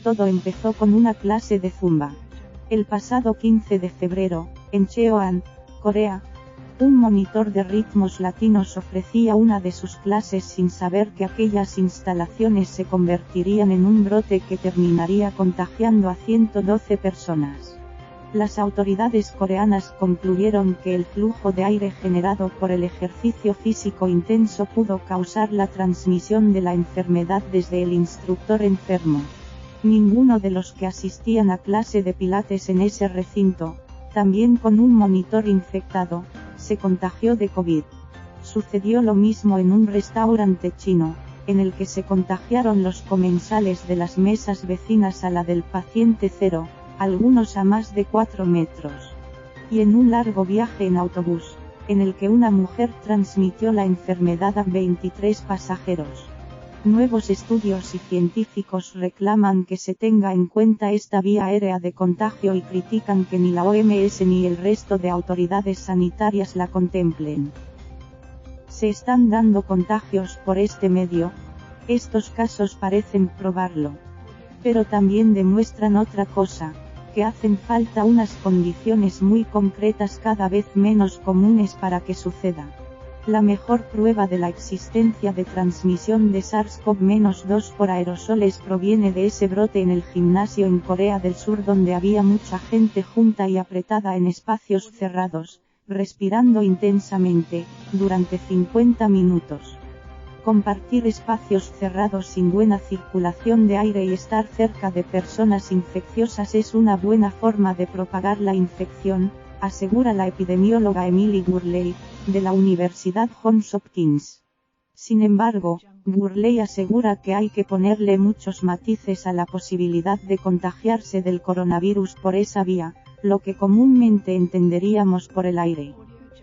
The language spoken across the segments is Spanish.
Todo empezó con una clase de zumba. El pasado 15 de febrero, en Cheonan, Corea, un monitor de ritmos latinos ofrecía una de sus clases sin saber que aquellas instalaciones se convertirían en un brote que terminaría contagiando a 112 personas. Las autoridades coreanas concluyeron que el flujo de aire generado por el ejercicio físico intenso pudo causar la transmisión de la enfermedad desde el instructor enfermo. Ninguno de los que asistían a clase de pilates en ese recinto, también con un monitor infectado, se contagió de COVID. Sucedió lo mismo en un restaurante chino, en el que se contagiaron los comensales de las mesas vecinas a la del paciente cero, algunos a más de 4 metros. Y en un largo viaje en autobús, en el que una mujer transmitió la enfermedad a 23 pasajeros. Nuevos estudios y científicos reclaman que se tenga en cuenta esta vía aérea de contagio y critican que ni la OMS ni el resto de autoridades sanitarias la contemplen. Se están dando contagios por este medio. Estos casos parecen probarlo. Pero también demuestran otra cosa, que hacen falta unas condiciones muy concretas cada vez menos comunes para que suceda. La mejor prueba de la existencia de transmisión de SARS-CoV-2 por aerosoles proviene de ese brote en el gimnasio en Corea del Sur, donde había mucha gente junta y apretada en espacios cerrados, respirando intensamente, durante 50 minutos. Compartir espacios cerrados sin buena circulación de aire y estar cerca de personas infecciosas es una buena forma de propagar la infección, asegura la epidemióloga Emily Gurley, de la Universidad Johns Hopkins. Sin embargo, Gurley asegura que hay que ponerle muchos matices a la posibilidad de contagiarse del coronavirus por esa vía, lo que comúnmente entenderíamos por el aire.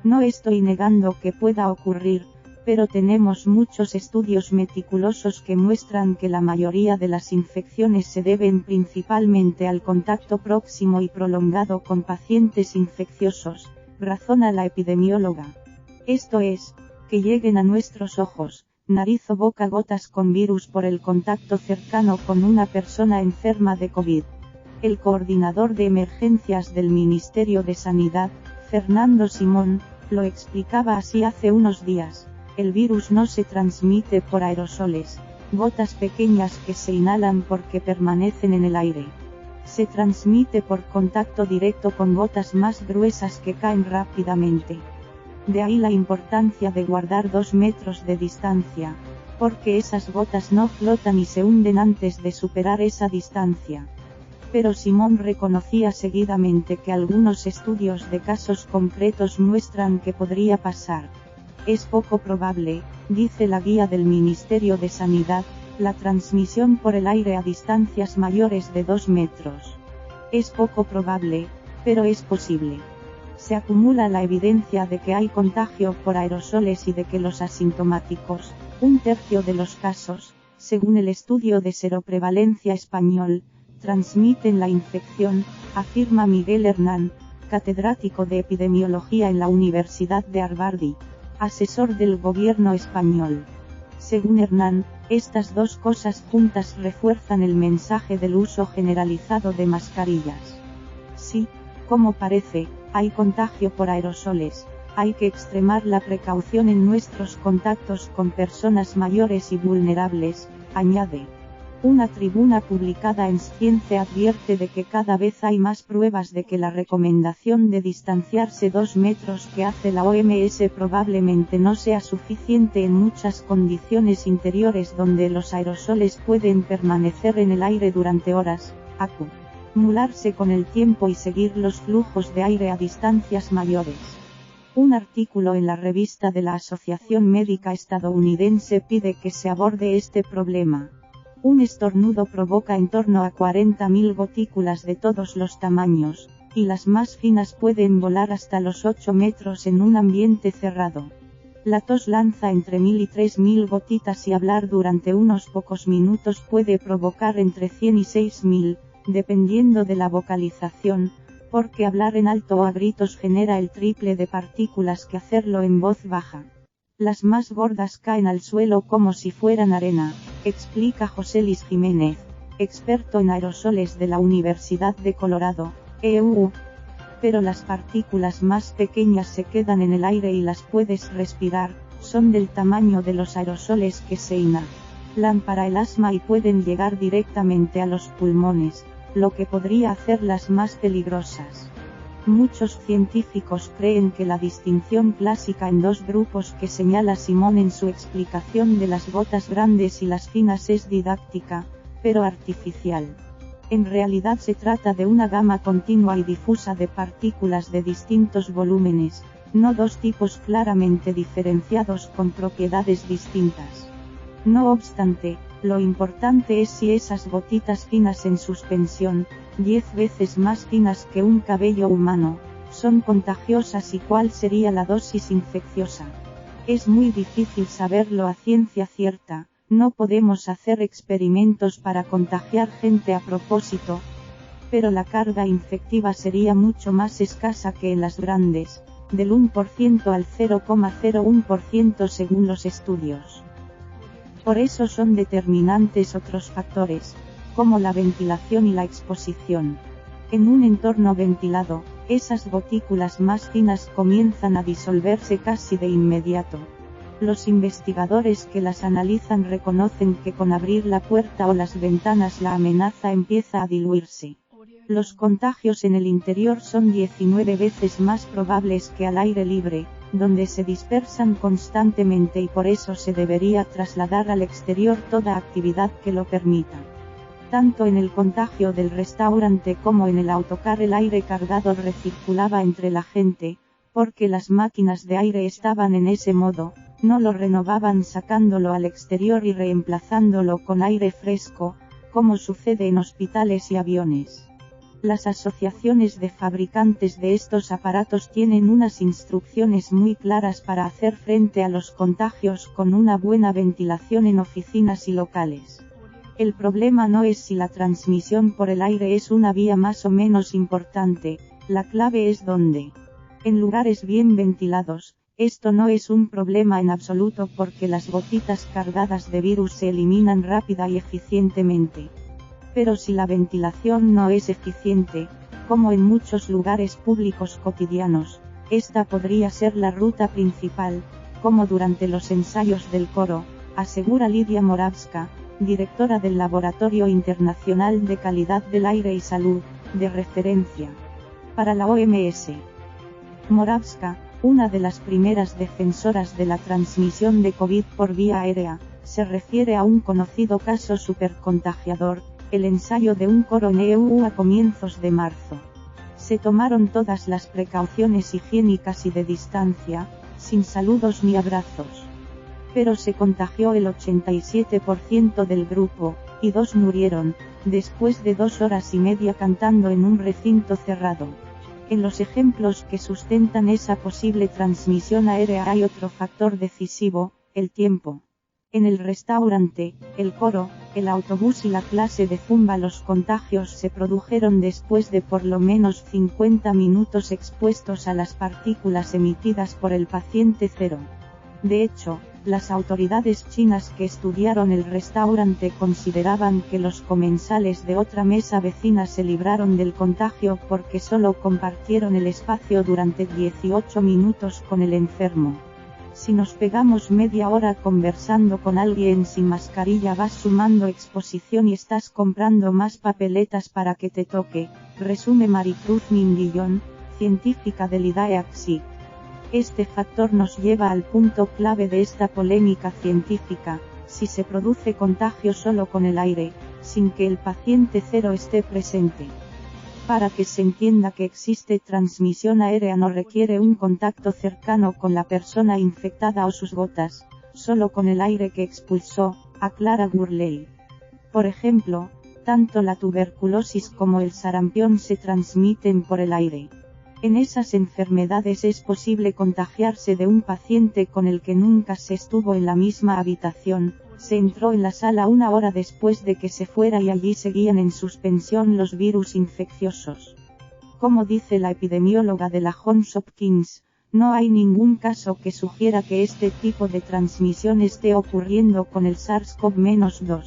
No estoy negando que pueda ocurrir, pero tenemos muchos estudios meticulosos que muestran que la mayoría de las infecciones se deben principalmente al contacto próximo y prolongado con pacientes infecciosos, razona la epidemióloga. Esto es, que lleguen a nuestros ojos, nariz o boca gotas con virus por el contacto cercano con una persona enferma de COVID. El coordinador de emergencias del Ministerio de Sanidad, Fernando Simón, lo explicaba así hace unos días. El virus no se transmite por aerosoles, gotas pequeñas que se inhalan porque permanecen en el aire. Se transmite por contacto directo con gotas más gruesas que caen rápidamente. De ahí la importancia de guardar 2 metros de distancia, porque esas gotas no flotan y se hunden antes de superar esa distancia. Pero Simón reconocía seguidamente que algunos estudios de casos concretos muestran que podría pasar. Es poco probable, dice la guía del Ministerio de Sanidad, la transmisión por el aire a distancias mayores de 2 metros. Es poco probable, pero es posible. Se acumula la evidencia de que hay contagio por aerosoles y de que los asintomáticos, 1/3 de los casos, según el estudio de seroprevalencia español, transmiten la infección, afirma Miguel Hernán, catedrático de epidemiología en la Universidad de Harvard y asesor del gobierno español. Según Hernán, estas dos cosas juntas refuerzan el mensaje del uso generalizado de mascarillas. Sí, como parece, hay contagio por aerosoles, hay que extremar la precaución en nuestros contactos con personas mayores y vulnerables, añade. Una tribuna publicada en Science advierte de que cada vez hay más pruebas de que la recomendación de distanciarse 2 metros que hace la OMS probablemente no sea suficiente en muchas condiciones interiores donde los aerosoles pueden permanecer en el aire durante horas, acumularse con el tiempo y seguir los flujos de aire a distancias mayores. Un artículo en la revista de la Asociación Médica Estadounidense pide que se aborde este problema. Un estornudo provoca en torno a 40.000 gotículas de todos los tamaños, y las más finas pueden volar hasta los 8 metros en un ambiente cerrado. La tos lanza entre 1.000 y 3.000 gotitas y hablar durante unos pocos minutos puede provocar entre 100 y 6.000, dependiendo de la vocalización, porque hablar en alto o a gritos genera el triple de partículas que hacerlo en voz baja. Las más gordas caen al suelo como si fueran arena, explica José Luis Jiménez, experto en aerosoles de la Universidad de Colorado, EU. Pero las partículas más pequeñas se quedan en el aire y las puedes respirar, son del tamaño de los aerosoles que se inhalan para el asma y pueden llegar directamente a los pulmones, lo que podría hacerlas más peligrosas. Muchos científicos creen que la distinción clásica en dos grupos que señala Simon en su explicación de las gotas grandes y las finas es didáctica, pero artificial. En realidad se trata de una gama continua y difusa de partículas de distintos volúmenes, no dos tipos claramente diferenciados con propiedades distintas. No obstante, lo importante es si esas gotitas finas en suspensión, 10 veces más finas que un cabello humano, son contagiosas y cuál sería la dosis infecciosa. Es muy difícil saberlo a ciencia cierta, no podemos hacer experimentos para contagiar gente a propósito, pero la carga infectiva sería mucho más escasa que en las grandes, del 1% al 0,01% según los estudios. Por eso son determinantes otros factores, como la ventilación y la exposición. En un entorno ventilado, esas gotículas más finas comienzan a disolverse casi de inmediato. Los investigadores que las analizan reconocen que con abrir la puerta o las ventanas la amenaza empieza a diluirse. Los contagios en el interior son 19 veces más probables que al aire libre, donde se dispersan constantemente y por eso se debería trasladar al exterior toda actividad que lo permita. Tanto en el contagio del restaurante como en el autocar el aire cargado recirculaba entre la gente, porque las máquinas de aire estaban en ese modo, no lo renovaban sacándolo al exterior y reemplazándolo con aire fresco, como sucede en hospitales y aviones. Las asociaciones de fabricantes de estos aparatos tienen unas instrucciones muy claras para hacer frente a los contagios con una buena ventilación en oficinas y locales. El problema no es si la transmisión por el aire es una vía más o menos importante, la clave es dónde. En lugares bien ventilados, esto no es un problema en absoluto porque las gotitas cargadas de virus se eliminan rápida y eficientemente. Pero si la ventilación no es eficiente, como en muchos lugares públicos cotidianos, esta podría ser la ruta principal, como durante los ensayos del coro, asegura Lidia Moravska, directora del Laboratorio Internacional de Calidad del Aire y Salud, de referencia para la OMS. Moravska, una de las primeras defensoras de la transmisión de COVID por vía aérea, se refiere a un conocido caso supercontagiador, el ensayo de un coro en EU a comienzos de marzo. Se tomaron todas las precauciones higiénicas y de distancia, sin saludos ni abrazos. Pero se contagió el 87% del grupo, y 2 murieron, después de 2 horas y media cantando en un recinto cerrado. En los ejemplos que sustentan esa posible transmisión aérea hay otro factor decisivo, el tiempo. En el restaurante, el coro, el autobús y la clase de zumba los contagios se produjeron después de por lo menos 50 minutos expuestos a las partículas emitidas por el paciente cero. De hecho, las autoridades chinas que estudiaron el restaurante consideraban que los comensales de otra mesa vecina se libraron del contagio porque solo compartieron el espacio durante 18 minutos con el enfermo. Si nos pegamos media hora conversando con alguien sin mascarilla vas sumando exposición y estás comprando más papeletas para que te toque, resume Maricruz Mindillón, científica del IDAEAC. Este factor nos lleva al punto clave de esta polémica científica: si se produce contagio solo con el aire, sin que el paciente cero esté presente. Para que se entienda que existe transmisión aérea no requiere un contacto cercano con la persona infectada o sus gotas, solo con el aire que expulsó, aclara Gurley. Por ejemplo, tanto la tuberculosis como el sarampión se transmiten por el aire. En esas enfermedades es posible contagiarse de un paciente con el que nunca se estuvo en la misma habitación, se entró en la sala 1 hora después de que se fuera y allí seguían en suspensión los virus infecciosos. Como dice la epidemióloga de la Johns Hopkins, no hay ningún caso que sugiera que este tipo de transmisión esté ocurriendo con el SARS-CoV-2.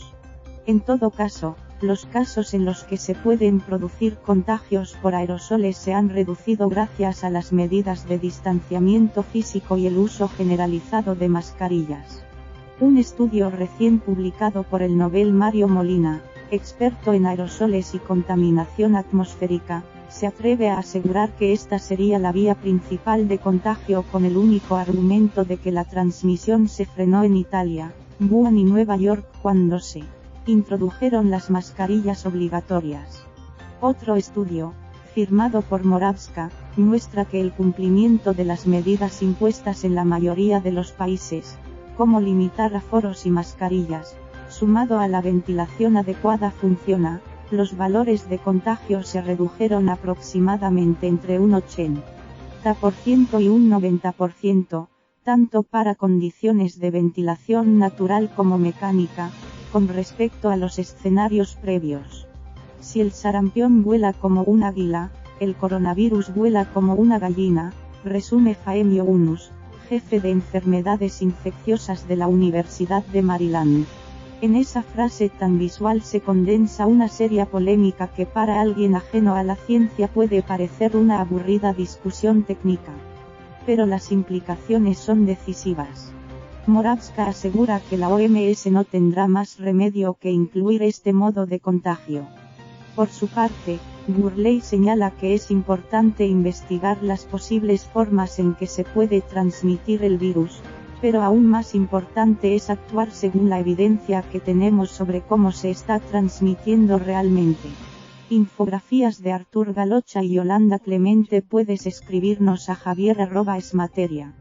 En todo caso, los casos en los que se pueden producir contagios por aerosoles se han reducido gracias a las medidas de distanciamiento físico y el uso generalizado de mascarillas. Un estudio recién publicado por el Nobel Mario Molina, experto en aerosoles y contaminación atmosférica, se atreve a asegurar que esta sería la vía principal de contagio con el único argumento de que la transmisión se frenó en Italia, Wuhan y Nueva York cuando se introdujeron las mascarillas obligatorias. Otro estudio, firmado por Moravska, muestra que el cumplimiento de las medidas impuestas en la mayoría de los países, como limitar aforos y mascarillas, sumado a la ventilación adecuada funciona. Los valores de contagio se redujeron aproximadamente entre un 80% y un 90%, tanto para condiciones de ventilación natural como mecánica, con respecto a los escenarios previos. Si el sarampión vuela como un águila, el coronavirus vuela como una gallina, resume Faemio Unus, jefe de enfermedades infecciosas de la Universidad de Maryland. En esa frase tan visual se condensa una seria polémica que para alguien ajeno a la ciencia puede parecer una aburrida discusión técnica. Pero las implicaciones son decisivas. Moravska asegura que la OMS no tendrá más remedio que incluir este modo de contagio. Por su parte, Gurley señala que es importante investigar las posibles formas en que se puede transmitir el virus, pero aún más importante es actuar según la evidencia que tenemos sobre cómo se está transmitiendo realmente. Infografías de Artur Galocha y Yolanda Clemente. Puedes escribirnos a javier@esmateria.